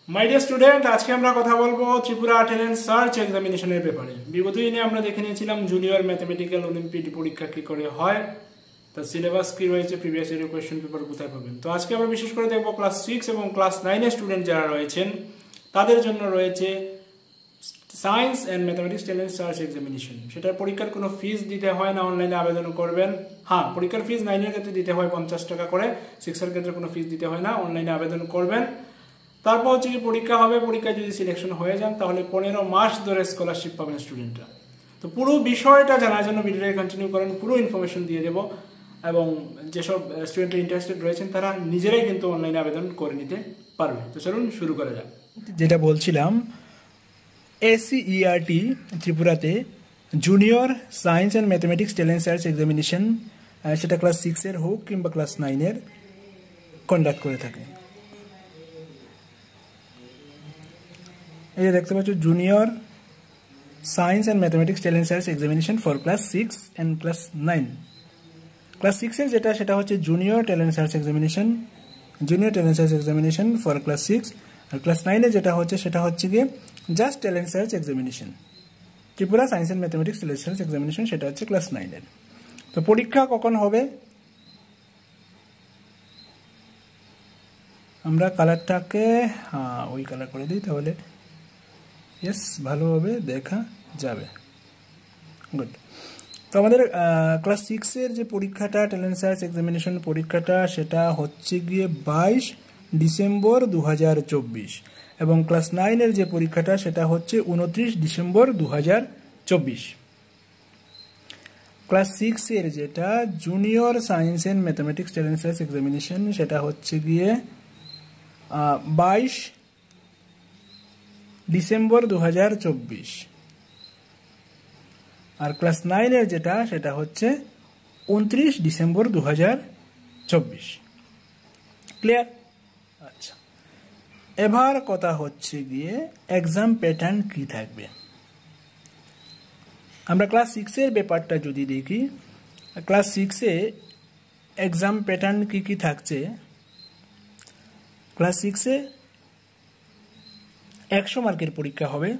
My dear student, আজকে আমরা কথা বলবো ত্রিপুরা ট্যালেন্ট সার্চ এক্সামিনেশনের ব্যাপারে। বিগত দিনে আমরা দেখে নিয়েছিলাম জুনিয়র ম্যাথমেটিক্যাল অলিম্পিয়াড পরীক্ষা কি করে হয়, তার সিলেবাস কি রয়েছে, প্রিভিয়াস ইয়ারের কোয়েশ্চেন পেপার কোথায় পাবেন। তো আজকে আমরা বিশেষ করে দেখবো ক্লাস 6 এবং ক্লাস 9 এর স্টুডেন্ট যারা রয়েছেন তাদের জন্য রয়েছে science and mathematics talent search examination. সেটার পরীক্ষার কোনো ফিস দিতে হয় না, অনলাইনে আবেদন করবেন। হ্যাঁ, পরীক্ষার ফিস 9 এর ক্ষেত্রে দিতে হয় 50 টাকা করে, 6 এর ক্ষেত্রে কোনো ফিস দিতে হয় না, অনলাইনে আবেদন করবেন। তারপর হচ্ছে কি পরীক্ষা হবে, পরীক্ষায় যদি সিলেকশন হয়ে যান তাহলে 15 মাস ধরে স্কলারশিপ পাবেন স্টুডেন্টরা। তো পুরো বিষয়টা জানার জন্য ভিডিওটা কন্টিনিউ করেন, পুরো ইনফরমেশন দিয়ে দেবো। এবং যেসব স্টুডেন্ট ইন্টারেস্টেড রয়েছেন তারা নিজেরাই কিন্তু অনলাইনে আবেদন করে নিতে পারবে। তো চলুন শুরু করা যাক। যেটা বলছিলাম, এসিইআরটি ত্রিপুরাতে junior science and mathematics talent search examination, সেটা ক্লাস 6-এর হোক কিংবা ক্লাস 9-এর, কন্ডাক্ট করে থাকে। এই যে দেখতে পাচ্ছ, junior science and mathematics talent search examination for class 6 and class 9। Class 6-এর যেটা হচ্ছে junior talent search examination, junior talent search examination for class 6। আর ক্লাস 9-এ যেটা হচ্ছে সেটা হচ্ছে গিয়ে just talent search examination, Tripura science and mathematics talent search examination, সেটা হচ্ছে ক্লাস 9-এর। তো পরীক্ষা কখন হবে, আমরা কালারটাকে ওই কালার করে দিই, তাহলে ইয়েস ভালোভাবে দেখা যাবে। গুড। তো আমাদের ক্লাস 6-এর যে পরীক্ষাটা, ট্যালেন্ট সার্চ এক্সামিনেশন পরীক্ষাটা, সেটা হচ্ছে গিয়ে 22 ডিসেম্বর 2024, এবং ক্লাস 9-এর যে পরীক্ষাটা সেটা হচ্ছে 29 ডিসেম্বর 2024। ক্লাস 6-এর যেটা junior science and mathematics talent search examination, সেটা হচ্ছে গিয়ে 22 ডিসেম্বর 2024। আর ক্লাস 9-এর যেটা সেটা হচ্ছে 29 ডিসেম্বর 2024। ক্লিয়ার? আচ্ছা, এবার কথা হচ্ছে গিয়ে এক্সাম প্যাটার্ন কি থাকবে। আমরা ক্লাস 6-এর ব্যাপারটা যদি দেখি, ক্লাস 6-এ এক্সাম প্যাটার্ন কি কি থাকছে। ক্লাস 6-এ 100 মার্কের পরীক্ষা হবে,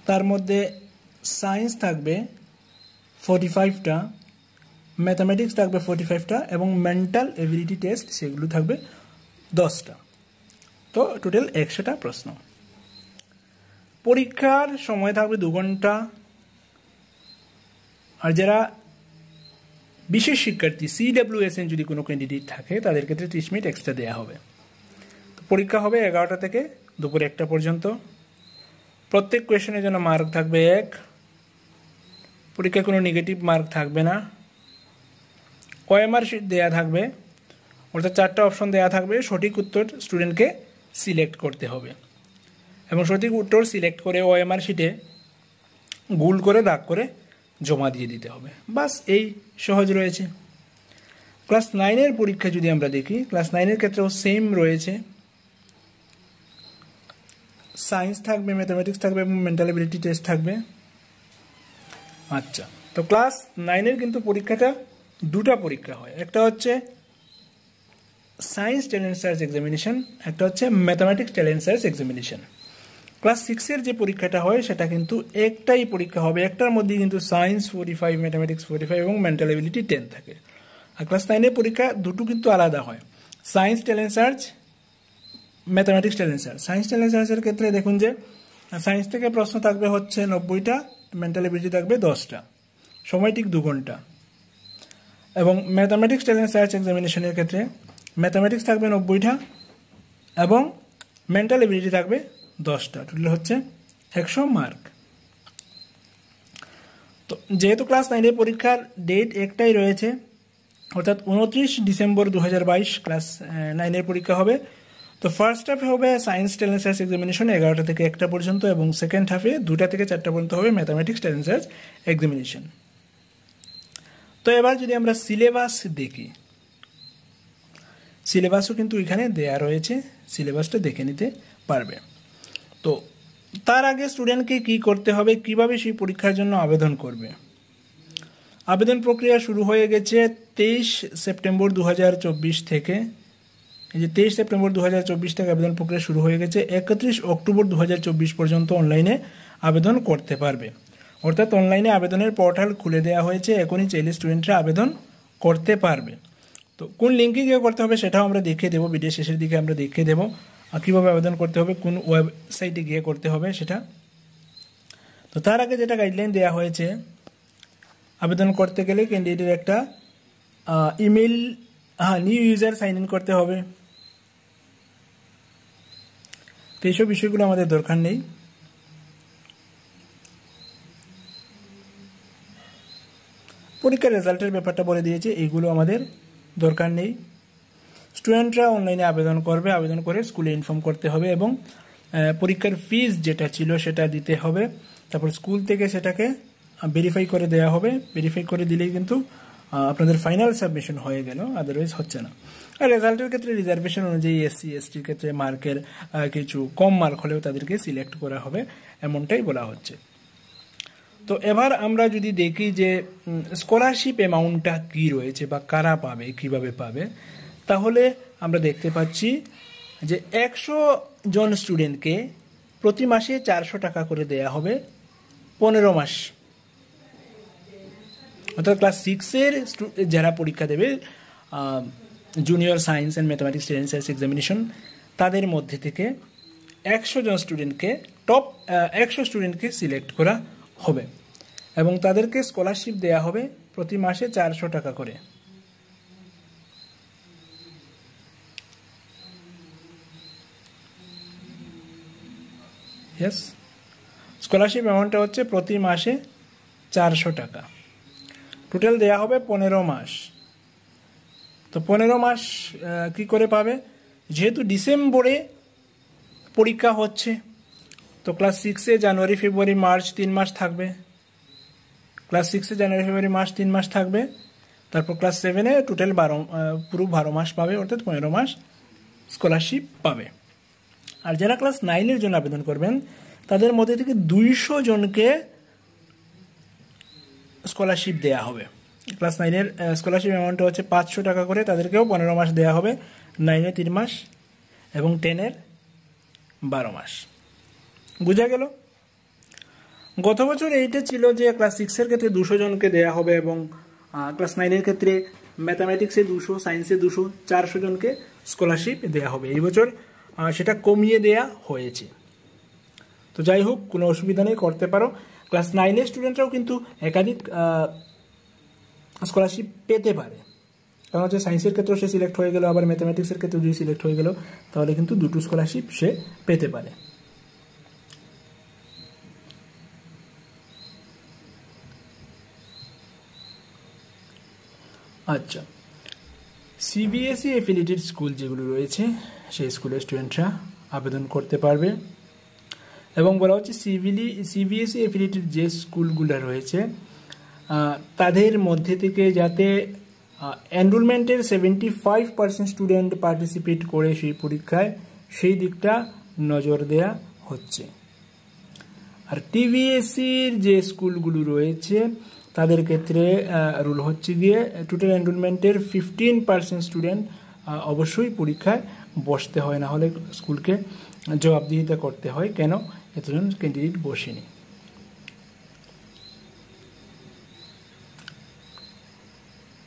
তার মধ্যে সায়েন্স থাকবে 45টা, ম্যাথামেটিক্স থাকবে 45টা, এবং মেন্টাল এবিলিটি টেস্ট সেগুলো থাকবে 10টা। তো টোটাল 100টা প্রশ্ন। পরীক্ষার সময় থাকবে 2 ঘন্টা। আর যারা বিশেষ শিক্ষার্থী, CWSN যদি কোনো ক্যান্ডিডেট থাকে, তাদের ক্ষেত্রে 30 মিনিট এক্সট্রা দেওয়া হবে। তো পরীক্ষা হবে 11টা থেকে দুপুর 1টা পর্যন্ত। প্রত্যেক কোয়েশনের জন্য মার্ক থাকবে 1। পরীক্ষায় কোনো নেগেটিভ মার্ক থাকবে না। OMR শিট দেওয়া থাকবে, অর্থাৎ 4টা অপশন দেওয়া থাকবে। সঠিক উত্তর স্টুডেন্টকে সিলেক্ট করতে হবে, এবং সঠিক উত্তর সিলেক্ট করে OMR শিটে গোল করে দাগ করে জমা দিয়ে দিতে হবে। বাস, এই সহজ রয়েছে। ক্লাস 9-এর পরীক্ষা যদি আমরা দেখি, ক্লাস 9-এর ক্ষেত্রেও সেম রয়েছে। সায়েন্স থাকবে, ম্যাথামেটিক্স থাকবে, এবং মেন্টাল এবিলিটি টেস্ট থাকবে। আচ্ছা, তো ক্লাস 9-এর কিন্তু পরীক্ষাটা 2টা পরীক্ষা হয়। একটা হচ্ছে সায়েন্স ট্যালেন্ট সার্চ এক্সামিনেশন, একটা হচ্ছে mathematics talent search examination. Class 6-এর যে পরীক্ষাটা হয় সেটা কিন্তু একটাই পরীক্ষা হবে, একটার মধ্যে কিন্তু সায়েন্স 45, ম্যাথামেটিক্স 45 এবং মেন্টাল এবিলিটি 10 থাকে। আর ক্লাস 9-এর পরীক্ষা দুটো কিন্তু আলাদা হয়, science talent search, mathematics talent search. Science talent সার্চের ক্ষেত্রে দেখুন যে সায়েন্স থেকে প্রশ্ন থাকবে হচ্ছে 90টা, মেন্টাল এবিলিটি থাকবে 10টা, সময় ঠিক 2 ঘন্টা। এবং ম্যাথামেটিক্স ট্যালেন্ট সার্চ এক্সামিনেশনের ক্ষেত্রে ম্যাথামেটিক্স থাকবে 90টা এবং মেন্টাল এবিলিটি থাকবে 10টা, টোটাল হচ্ছে 100 মার্ক। তো যেহেতু ক্লাস 9-এর পরীক্ষার ডেট একটাই রয়েছে, অর্থাৎ 29 ডিসেম্বর 2022 ক্লাস 9-এর পরীক্ষা হবে। তো ফার্স্ট হাফে হবে সায়েন্স ট্যালেন্ট সার্চ এক্সামিনেশন 11টা থেকে 1টা পর্যন্ত, এবং সেকেন্ড হাফে 2টা থেকে 4টা পর্যন্ত হবে ম্যাথামেটিক্স ট্যালেন্ট সার্চ এক্সামিনেশন। তো এবার যদি আমরা সিলেবাস দেখি, সিলেবাসও কিন্তু এখানে দেয়া রয়েছে, সিলেবাসটা দেখে নিতে পারবে। তো তার আগে স্টুডেন্টকে কি করতে হবে, কিভাবে সেই পরীক্ষার জন্য আবেদন করবে। আবেদন প্রক্রিয়া শুরু হয়ে গেছে 23 সেপ্টেম্বর 2024 থেকে। এই যে 23 সেপ্টেম্বর 2024 থেকে আবেদন প্রক্রিয়া শুরু হয়ে গেছে। 31 অক্টোবর 2024 পর্যন্ত অনলাইনে আবেদন করতে পারবে। অর্থাৎ অনলাইনে আবেদনের পোর্টাল খুলে দেওয়া হয়েছে, এখনই চাইলে স্টুডেন্টরা আবেদন করতে পারবে। তো কোন লিঙ্কে গিয়ে করতে হবে সেটাও আমরা দেখিয়ে দেবো, ভিডিও শেষের দিকে আমরা দেখিয়ে দেবো কীভাবে আবেদন করতে হবে, কোন ওয়েবসাইটে গিয়ে করতে হবে সেটা। তো তার আগে যেটা গাইডলাইন দেওয়া হয়েছে, আবেদন করতে গেলে ক্যান্ডিডেটের একটা email new user sign in করতে হবে। তো এইসব বিষয়গুলো আমাদের দরকার নেই। পরীক্ষার রেজাল্টের ব্যাপারটা বলে দিয়েছে, এইগুলো আমাদের দরকার নেই। স্টুডেন্টরা অনলাইনে আবেদন করবে, আবেদন করে স্কুলে ইনফর্ম করতে হবে এবং পরীক্ষার ফিস যেটা ছিল সেটা দিতে হবে। তারপর স্কুল থেকে সেটাকে ভেরিফাই করে দেওয়া হবে। ভেরিফাই করে দিলেই কিন্তু আপনাদের ফাইনাল সাবমিশন হয়ে গেল, আদারওয়াইজ হচ্ছে না। আর রেজাল্টের ক্ষেত্রে রিজার্ভেশন অনুযায়ী এসসি এসটির ক্ষেত্রে মার্কের কিছু কম মার্ক হলেও তাদেরকে সিলেক্ট করা হবে, এমনটাই বলা হচ্ছে। তো এবার আমরা যদি দেখি যে স্কলারশিপ অ্যামাউন্টটা কী রয়েছে বা কারা পাবে, কিভাবে পাবে, তাহলে আমরা দেখতে পাচ্ছি যে 100 জন স্টুডেন্টকে প্রতি মাসে 400 টাকা করে দেয়া হবে 15 মাস। অর্থাৎ ক্লাস 6-এর যারা পরীক্ষা দেবে junior science and mathematics talent examination, তাদের মধ্যে থেকে 100 জন স্টুডেন্টকে টপ 100 স্টুডেন্টকে সিলেক্ট করা হবে এবং তাদেরকে স্কলারশিপ দেয়া হবে প্রতি মাসে 400 টাকা করে। ইয়েস, স্কলারশিপ অ্যামাউন্টটা হচ্ছে প্রতি মাসে 400 টাকা। টোটাল দেয়া হবে 15 মাস। তো 15 মাস কি করে পাবে? যেহেতু ডিসেম্বরে পরীক্ষা হচ্ছে, তো ক্লাস 6-এ জানুয়ারি ফেব্রুয়ারি মার্চ 3 মাস থাকবে। ক্লাস 6-এ জানুয়ারি ফেব্রুয়ারি মার্চ 3 মাস থাকবে। তারপর ক্লাস 7-এ টোটাল পুরো 12 মাস পাবে, অর্থাৎ 15 মাস স্কলারশিপ পাবে। আর যারা ক্লাস 9-এর জন্য আবেদন করবেন তাদের মধ্যে থেকে 200 জনকে স্কলারশিপ দেয়া হবে। ক্লাস 9-এর স্কলারশিপ অ্যামাউন্টটা হচ্ছে 500 টাকা করে, তাদেরকেও 15 মাস দেওয়া হবে, 9-এ 3 মাস এবং 10-এর 12 মাস। বোঝা গেল? গত বছর এইটা ছিল যে ক্লাস 6-এর ক্ষেত্রে 200 জনকে দেওয়া হবে এবং ক্লাস 9-এর ক্ষেত্রে ম্যাথামেটিক্সে 200, সায়েন্সে 200, 400 জনকে স্কলারশিপ দেওয়া হবে। এই বছর সেটা কমিয়ে দেয়া হয়েছে। তো যাই হোক, কোনো অসুবিধা নেই, করতে পারো। ক্লাস 9-এর স্টুডেন্টরাও কিন্তু একাধিক স্কলারশিপ পেতে পারে, কারণ হচ্ছে সায়েন্সের ক্ষেত্রেও সে সিলেক্ট হয়ে গেল, আবার ম্যাথামেটিক্সের ক্ষেত্রেও যদি সিলেক্ট হয়ে গেল, তাহলে কিন্তু দুটো স্কলারশিপ সে পেতে পারে। আচ্ছা, সিবিএসই এফিলিয়েটেড স্কুল যেগুলো রয়েছে সেই স্কুলের স্টুডেন্টরা আবেদন করতে পারবে এবং বলা হচ্ছে সিবিএসই এফিলিয়েটেড যে স্কুলগুলো রয়েছে তাদের মধ্যে থেকে যাতে এনরোলমেন্টের 75% স্টুডেন্ট পার্টিসিপেট করে সেই পরীক্ষায়, সেই দিকটা নজর দেয়া হচ্ছে। আর টিভিএসসির যে স্কুলগুলো রয়েছে তাদের ক্ষেত্রে রুল হচ্ছে গিয়ে টোটাল এনরোলমেন্টের 15% স্টুডেন্ট অবশ্যই পরীক্ষায় বসতে হয়, না হলে স্কুলকে জবাবদিহিতা করতে হয় কেন এতজন ক্যান্ডিডেট বসেনি।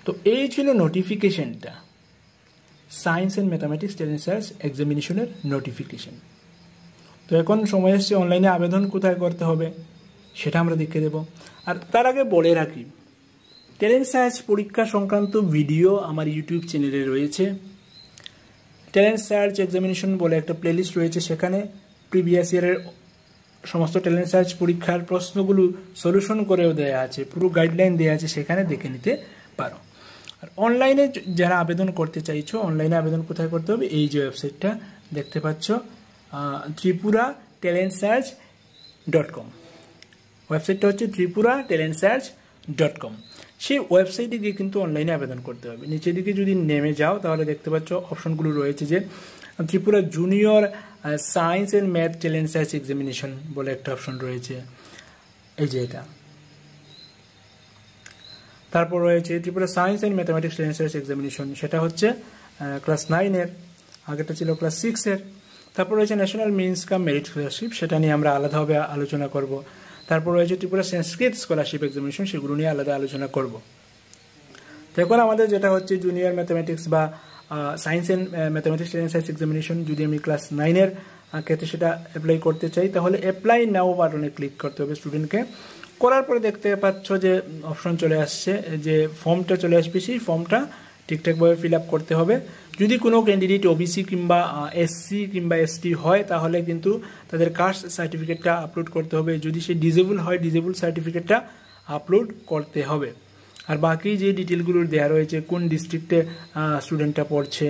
তো এই ছিল নোটিফিকেশনটা, science and mathematics talent search এক্সামিনেশনের নোটিফিকেশন। তো এখন সময় এসছে অনলাইনে আবেদন কোথায় করতে হবে সেটা আমরা দেখে দেব। আর তার আগে বলে রাখি, টেলেন্ট সার্চ পরীক্ষা সংক্রান্ত ভিডিও আমার ইউটিউব চ্যানেলে রয়েছে। টেলেন্ট সার্চ এক্সামিনেশন বলে একটা প্লেলিস্ট রয়েছে, সেখানে প্রিভিয়াস ইয়ারের সমস্ত টেলেন্ট সার্চ পরীক্ষার প্রশ্নগুলো সলিউশন করেও দেওয়া আছে, পুরো গাইডলাইন দেওয়া আছে, সেখানে দেখে নিতে পারো। আর অনলাইনে যারা আবেদন করতে চাইছো, অনলাইনে আবেদন কোথায় করতে হবে? এই যে ওয়েবসাইটটা দেখতে পাচ্ছ, tripuratalentsearch.com। ওয়েবসাইটটা হচ্ছে tripuratalentsearch.com। সেই ওয়েবসাইটে গিয়ে কিন্তু অনলাইনে আবেদন করতে হবে। নিচের দিকে যদি নেমে যাও তাহলে দেখতে পাচ্ছ অপশনগুলো রয়েছে, যে Tripura junior science and math talent search examination বলে একটা অপশন রয়েছে, এই যে এটা। তারপর রয়েছে Tripura science and mathematics talent search examination, সেটা হচ্ছে ক্লাস 9-এর। আগেটা ছিল ক্লাস 6 এর। তারপর রয়েছে ন্যাশনাল মিনস কাম মেরিট স্কলারশিপ, সেটা নিয়ে আমরা আলাদাভাবে আলোচনা করব। তারপর রয়েছে ত্রিপুরা সংস্কৃত স্কলারশিপ এক্সামিনেশন, সেগুলো নিয়ে আলাদা আলোচনা করব। তো এখন আমাদের যেটা হচ্ছে জুনিয়র ম্যাথামেটিক্স বা science and mathematics and science examination, যদি আমি ক্লাস 9-এর ক্ষেত্রে সেটা অ্যাপ্লাই করতে চাই, তাহলে অ্যাপ্লাই নাও বাটনে ক্লিক করতে হবে স্টুডেন্টকে। করার পরে দেখতে পাচ্ছ যে অপশন চলে আসছে, যে ফর্মটা চলে আসবে, সেই ফর্মটা ঠিকঠাকভাবে ফিল আপ করতে হবে। যদি কোনো ক্যান্ডিডেট ওবিসি কিংবা এসসি কিংবা এসটি হয়, তাহলে কিন্তু তাদের কাস্ট সার্টিফিকেটটা আপলোড করতে হবে। যদি সে ডিজেবল হয়, ডিজেবল সার্টিফিকেটটা আপলোড করতে হবে। আর বাকি যে ডিটেলগুলো দেওয়া রয়েছে, কোন ডিস্ট্রিক্টে স্টুডেন্টটা পড়ছে,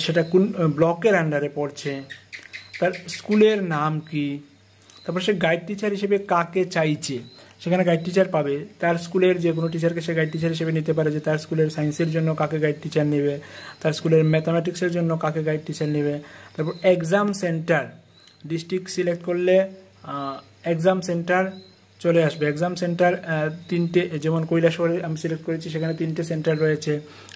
সেটা কোন ব্লকের আন্ডারে পড়ছে, তার স্কুলের নাম কি, তারপর সে গাইড টিচার হিসেবে কাকে চাইছে, সেখানে গাইড টিচার পাবে। তার স্কুলের যে কোনো টিচারকে সে গাইড টিচার হিসেবে নিতে পারে, যে তার স্কুলের সায়েন্সের জন্য কাকে গাইড টিচার নেবে, তার স্কুলের ম্যাথামেটিক্সের জন্য কাকে গাইড টিচার নেবে। তারপর এক্সাম সেন্টার, ডিস্ট্রিক্ট সিলেক্ট করলে এক্সাম সেন্টার চলে আসবে। এক্সাম সেন্টার 3টে, যেমন কৈলাসহরে আমি সিলেক্ট করেছি, সেখানে 3টে সেন্টার রয়েছে।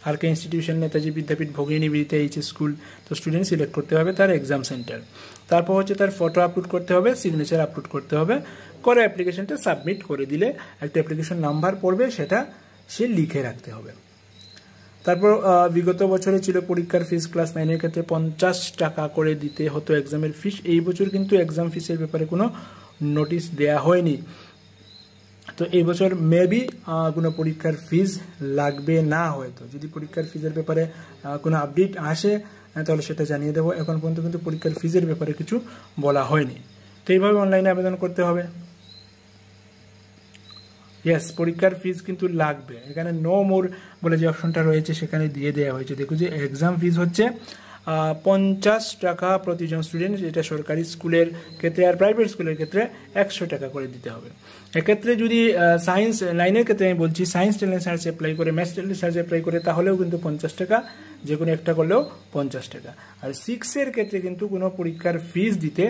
আর কে ইনস্টিটিউশন, নেতাজি বিদ্যাপীঠ, ভগিনী নিবেদিতা এইচএস স্কুল। তো স্টুডেন্ট সিলেক্ট করতে হবে তার এক্সাম সেন্টার। তারপর হচ্ছে তার ফটো আপলোড করতে হবে, সিগনেচার আপলোড করতে হবে, করে অ্যাপ্লিকেশনটা সাবমিট করে দিলে একটা অ্যাপ্লিকেশন নাম্বার পড়বে, সেটা সে লিখে রাখতে হবে। তারপর বিগত বছরে ছিল পরীক্ষার ফিস, ক্লাস 9-এর ক্ষেত্রে 50 টাকা করে দিতে হতো এক্সামের ফিস। এই বছর কিন্তু এক্সাম ফিসের ব্যাপারে কোনো নোটিশ দেয়া হয়নি। তো এই বছর মেবি কোনো পরীক্ষার ফিস লাগবে না। হয়তো যদি পরীক্ষার ফিজের ব্যাপারে কোনো আপডেট আসে, তাহলে সেটা জানিয়ে দেবো। এখন পর্যন্ত কিন্তু পরীক্ষার ফিজের ব্যাপারে কিছু বলা হয়নি। তো এইভাবে অনলাইনে আবেদন করতে হবে। ইয়েস, পরীক্ষার ফিজ কিন্তু লাগবে। এখানে নো মোর বলে যে অপশনটা রয়েছে, সেখানে দিয়ে দেওয়া হয়েছে। দেখো যে এক্সাম ফিজ হচ্ছে 50 টাকা প্রতিজন স্টুডেন্ট, যেটা সরকারি স্কুলের ক্ষেত্রে, আর প্রাইভেট স্কুলের ক্ষেত্রে 100 টাকা করে দিতে হবে। এক্ষেত্রে যদি সায়েন্স 9-এর ক্ষেত্রে আমি বলছি, সায়েন্স ট্যালেন্ট সার্চ অ্যাপ্লাই করে, ম্যাথস ট্যালেন্ট সার্চ অ্যাপ্লাই করে, তাহলেও কিন্তু 50 টাকা, যে কোনো একটা করলেও 50 টাকা। আর 6-এর ক্ষেত্রে কিন্তু কোনো পরীক্ষার ফিজ দিতে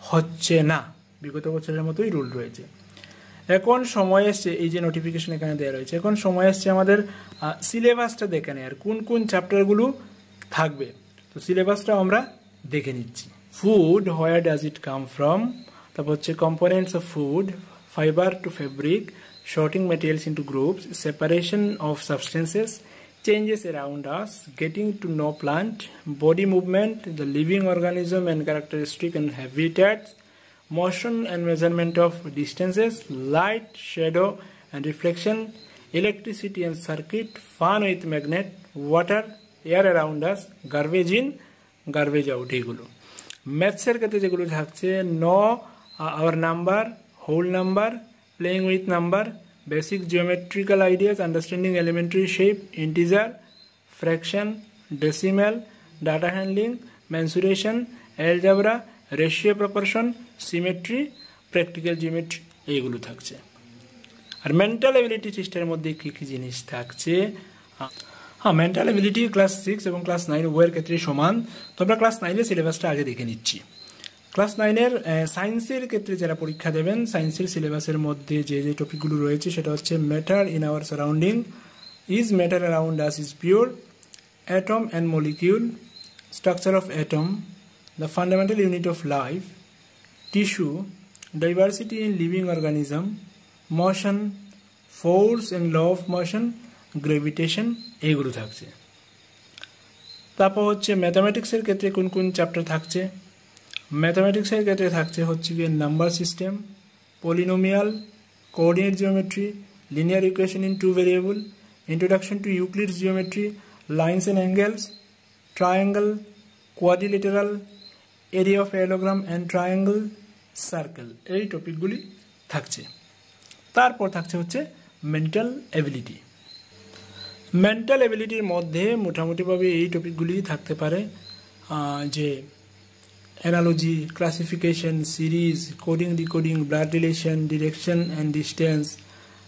হচ্ছে না, বিগত বছরের মতোই রুল রয়েছে। এখন সময় এসছে, এই যে নোটিফিকেশন এখানে দেওয়া রয়েছে, এখন সময় এসছে আমাদের সিলেবাসটা দেখে নেয়, আর কোন কোন চ্যাপ্টারগুলো থাকবে। তো সিলেবাসটা আমরা দেখে নিচ্ছি। Food, where does it come from, তারপর হচ্ছে components of food, fibre to fabric, sorting materials into groups, separation of substances, changes around us, getting to know plant, body movement, the living organism and characteristic and habitats, motion and measurement of distances, light, shadow and reflection, electricity and circuit, fun with magnet, water, air around us, garbage in, garbage out। এইগুলো ম্যাথসের ক্ষেত্রে যেগুলো থাকছে, know, our number, whole number, playing with number, basic geometrical ideas, understanding elementary shape, integer, fraction, decimal, data handling, mensuration, algebra, ratio proportion, symmetry, practical geometry, এইগুলো থাকছে। আর mental ability টেস্টের মধ্যে কী কী জিনিস থাকছে? হ্যাঁ, মেন্টাল এবিলিটি ক্লাস 6 এবং class 9 উভয়ের ক্ষেত্রে সমান। তো আমরা ক্লাস 9-এর সিলেবাসটা আগে দেখে নিচ্ছি। ক্লাস 9-এর সায়েন্সের ক্ষেত্রে যারা পরীক্ষা দেবেন, সায়েন্সের সিলেবাসের মধ্যে যে যে টপিকগুলো রয়েছে, সেটা হচ্ছে matter in our surrounding, is matter around us is pure, atom and molecule, structure of atom, the fundamental unit of life, tissue, diversity in living organism, motion, force and law of motion, gravitation, এইগুলো থাকছে। তারপর হচ্ছে ম্যাথামেটিক্সের ক্ষেত্রে কোন কোন chapter থাকছে? ম্যাথামেটিক্সের ক্ষেত্রে থাকছে হচ্ছে গিয়ে number system, polynomial, coordinate geometry, linear equation in two variable, introduction to Euclid's geometry, lines and angles, triangle, quadrilateral, area of parallelogram and triangle, circle, এই টপিকগুলি থাকছে। তারপর থাকছে হচ্ছে মেন্টাল এবিলিটি। মেন্টাল এবিলিটির মধ্যে মোটামুটিভাবে এই টপিকগুলি থাকতে পারে, যে analogy, classification, series, coding, decoding, blood relation, direction and distance.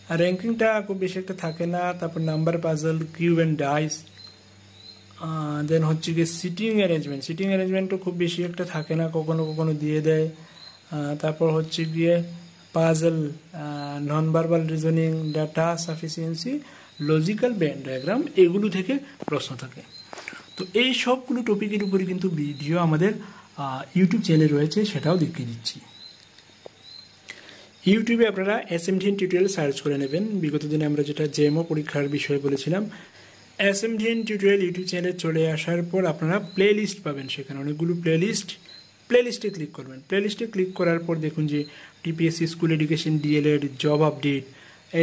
আর র্যাঙ্কিংটা খুব বেশি একটা থাকে না। তারপর number puzzle, cube and dice, then হচ্ছে গিয়ে সিটিং অ্যারেঞ্জমেন্ট। সিটিং অ্যারেঞ্জমেন্টও খুব বেশি একটা থাকে না, কখনো কখনো দিয়ে দেয়। তারপর হচ্ছে গিয়ে puzzle, non verbal reasoning, data sufficiency, logical band diagram, এগুলো থেকে প্রশ্ন থাকে। তো এই সবগুলো টপিকের উপরে কিন্তু ভিডিও আমাদের ইউটিউব চ্যানেলে রয়েছে, সেটাও দেখিয়ে দিচ্ছি। ইউটিউবে আপনারা SMDN টিউটোরিয়াল সার্চ করে নেবেন। বিগত দিনে আমরা যেটা জেএমও পরীক্ষার বিষয়ে বলেছিলাম, SMDN টিউটোরিয়াল ইউটিউব চ্যানেলে চলে আসার পর আপনারা প্লে লিস্ট পাবেন, সেখানে অনেকগুলো প্লে লিস্টে ক্লিক করবেন। প্লে লিস্টে ক্লিক করার পর দেখুন যে TPSC school education, DLED, job update,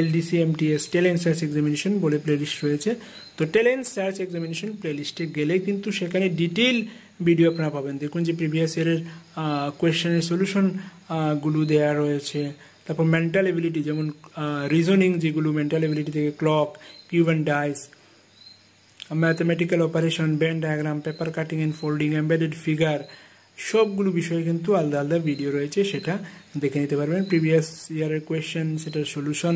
LDC, MTS, talent search examination বলে প্লে লিস্ট রয়েছে। তো ট্যালেন্ট সার্চ এক্সামিনেশন প্লে লিস্টে গেলে কিন্তু সেখানে ডিটেল ভিডিও আপনারা পাবেন। দেখুন যে প্রিভিয়াস ইয়ারের কোয়েশ্চেনের সলিউশন গুলো দেওয়া রয়েছে। তারপর মেন্টাল এবিলিটি, যেমন রিজনিং যেগুলো মেন্টাল এবিলিটি থেকে clock, cube and dice, mathematical operation, venn diagram, paper cutting and folding, embedded figure, সবগুলো বিষয়ে কিন্তু আলাদা আলাদা ভিডিও রয়েছে, সেটা দেখে নিতে পারবেন। প্রিভিয়াস ইয়ারের কোয়েশ্চেন, সেটার সলিউশন,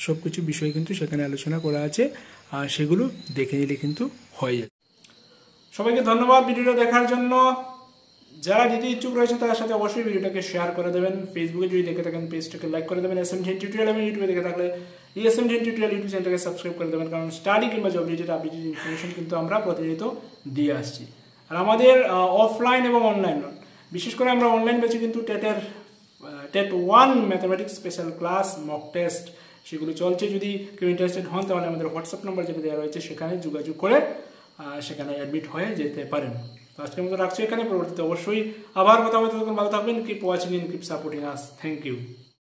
সব কিছু বিষয় কিন্তু সেখানে আলোচনা করা আছে, আর সেগুলো দেখে নিলে কিন্তু হয়ে যাবে। সবাইকে ধন্যবাদ ভিডিওটা দেখার জন্য। যারা দিতে ইচ্ছুক রয়েছে তার সাথে অবশ্যই ভিডিওটাকে শেয়ার করে দেবেন। ফেসবুকে যদি দেখে থাকেন পেজটাকে লাইক করে দেবেন SMDN টিউটোরিয়াল, এবং ইউটিউবে দেখে থাকলে SMDN টিউটোরিয়াল ইউটিউব চ্যানেলটাকে সাবস্ক্রাইব করে দেবেন, কারণ স্টাডি কিংবা জব রিলেটেড আপডেটেড ইনফরমেশন কিন্তু আমরা প্রতিনিয়ত দিয়ে আসছি। আর আমাদের অফলাইন এবং অনলাইন, বিশেষ করে আমরা অনলাইন ব্যাচে কিন্তু TET 1 mathematics special class, mock test, সেগুলো চলছে। যদি কেউ ইন্টারেস্টেড হন তাহলে আমাদের হোয়াটসঅ্যাপ নাম্বার যেটা দেওয়া রয়েছে সেখানে যোগাযোগ করে সেখানে অ্যাডমিট হয়ে যেতে পারেন। তো আজকের মতো রাখছি এখানে, পরবর্তীতে অবশ্যই আবার কথা বলতে, তখন ভালো থাকবেন। Keep watching and keep supporting us. Thank you.